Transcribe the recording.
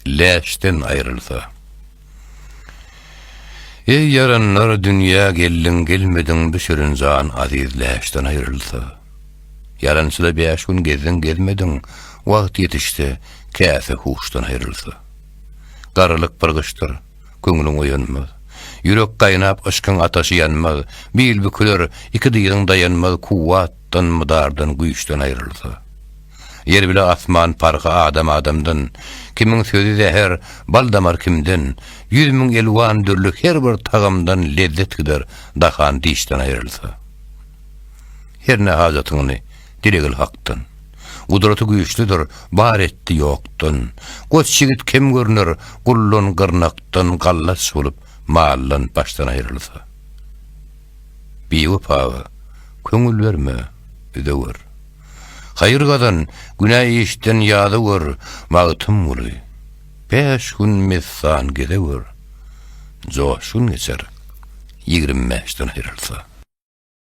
leşten ayrılsa. Ey yaranlar dünya gelin gelmedin düşürün zan aziz leşten ayrılsa. Yaransıda 5 gün gezdin gelmedin, wagt yetişdi, käse huştan ayrılsa. Garılık pırgıştır, köňlüň oýanmaz. Yürek gaýnap aşkyň ataşy ýanmaz. Bil büküler, iki diýiň dayanmaz, kuwatdan mydardan güýçden ayrılsa. Yer bile asman farkı adamdan, kimin sözü zeher, baldamar kimden, 100.000 elwan dürlük her bir tagamdan lezzet gider, dahan dişten ayrılsa. Her ne hajatyňy dilegil haktan. Gudraty güýçlidir, bar etdi ýokdan. Göz çigit kim görünür, gullun gırnaktan gallas bolup, mallan baştan ayrılsa. Biwapa, köňül berme, ödewür. Hayırgadan, günah işten ýadywyr, magtym boly. 5 gün mesan gedewir. Joşun geçer, 25'den ayrılsa.